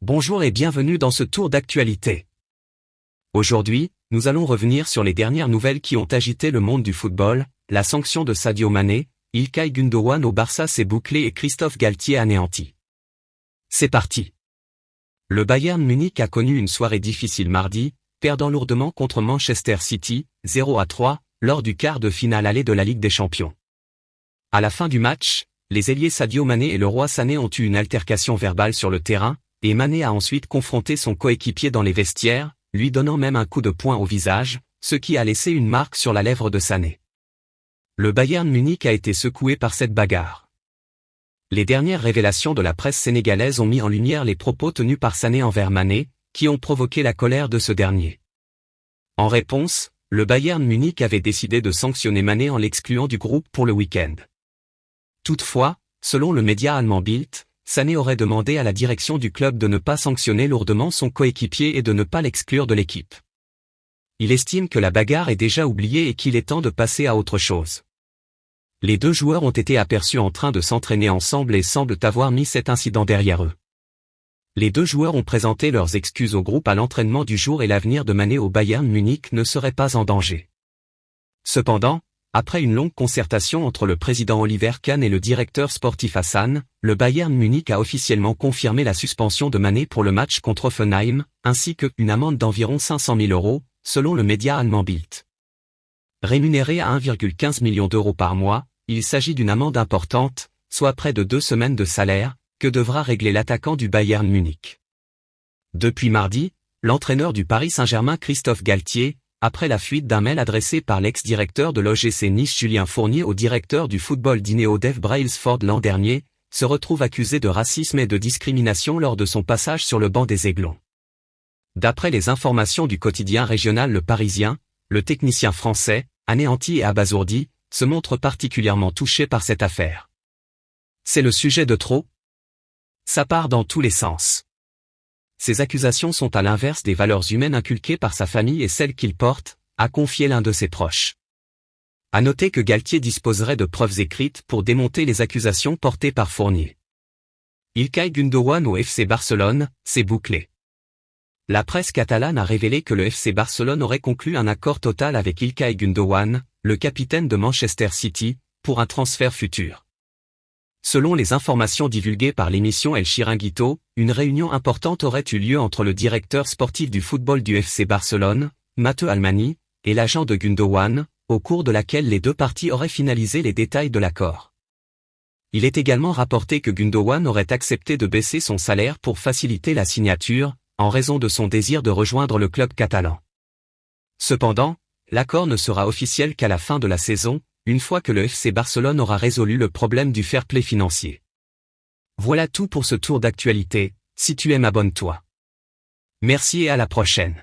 Bonjour et bienvenue dans ce tour d'actualité. Aujourd'hui, nous allons revenir sur les dernières nouvelles qui ont agité le monde du football, la sanction de Sadio Mané, İlkay Gündoğan au Barça s'est bouclée et Christophe Galtier anéanti. C'est parti. Le Bayern Munich a connu une soirée difficile mardi, perdant lourdement contre Manchester City, 0-3, lors du quart de finale aller de la Ligue des Champions. À la fin du match, les ailiers Sadio Mané et Leroy Sané ont eu une altercation verbale sur le terrain, et Mané a ensuite confronté son coéquipier dans les vestiaires, lui donnant même un coup de poing au visage, ce qui a laissé une marque sur la lèvre de Sané. Le Bayern Munich a été secoué par cette bagarre. Les dernières révélations de la presse sénégalaise ont mis en lumière les propos tenus par Sané envers Mané, qui ont provoqué la colère de ce dernier. En réponse, le Bayern Munich avait décidé de sanctionner Mané en l'excluant du groupe pour le week-end. Toutefois, selon le média allemand Bild, Sané aurait demandé à la direction du club de ne pas sanctionner lourdement son coéquipier et de ne pas l'exclure de l'équipe. Il estime que la bagarre est déjà oubliée et qu'il est temps de passer à autre chose. Les deux joueurs ont été aperçus en train de s'entraîner ensemble et semblent avoir mis cet incident derrière eux. Les deux joueurs ont présenté leurs excuses au groupe à l'entraînement du jour et l'avenir de Mané au Bayern Munich ne serait pas en danger. Cependant, après une longue concertation entre le président Oliver Kahn et le directeur sportif Hassan, le Bayern Munich a officiellement confirmé la suspension de Mané pour le match contre Hoffenheim, ainsi qu'une amende d'environ 500 000 €, selon le média allemand Bild. Rémunéré à 1,15 million d'euros par mois, il s'agit d'une amende importante, soit près de 2 semaines de salaire, que devra régler l'attaquant du Bayern Munich. Depuis mardi, l'entraîneur du Paris Saint-Germain Christophe Galtier, après la fuite d'un mail adressé par l'ex-directeur de l'OGC Nice Julien Fournier au directeur du football d'Ineos Dave Brailsford l'an dernier, se retrouve accusé de racisme et de discrimination lors de son passage sur le banc des Aiglons. D'après les informations du quotidien régional Le Parisien, le technicien français, anéanti et abasourdi, se montre particulièrement touché par cette affaire. C'est le sujet de trop ? Ça part dans tous les sens. Ces accusations sont à l'inverse des valeurs humaines inculquées par sa famille et celles qu'il porte, a confié l'un de ses proches. À noter que Galtier disposerait de preuves écrites pour démonter les accusations portées par Fournier. İlkay Gündoğan au FC Barcelone, c'est bouclé. La presse catalane a révélé que le FC Barcelone aurait conclu un accord total avec İlkay Gündoğan, le capitaine de Manchester City, pour un transfert futur. Selon les informations divulguées par l'émission El Chiringuito, une réunion importante aurait eu lieu entre le directeur sportif du football du FC Barcelone, Mateu Almani, et l'agent de Gündoğan, au cours de laquelle les deux parties auraient finalisé les détails de l'accord. Il est également rapporté que Gündoğan aurait accepté de baisser son salaire pour faciliter la signature, en raison de son désir de rejoindre le club catalan. Cependant, l'accord ne sera officiel qu'à la fin de la saison, une fois que le FC Barcelone aura résolu le problème du fair play financier. Voilà tout pour ce tour d'actualité, si tu aimes abonne-toi. Merci et à la prochaine.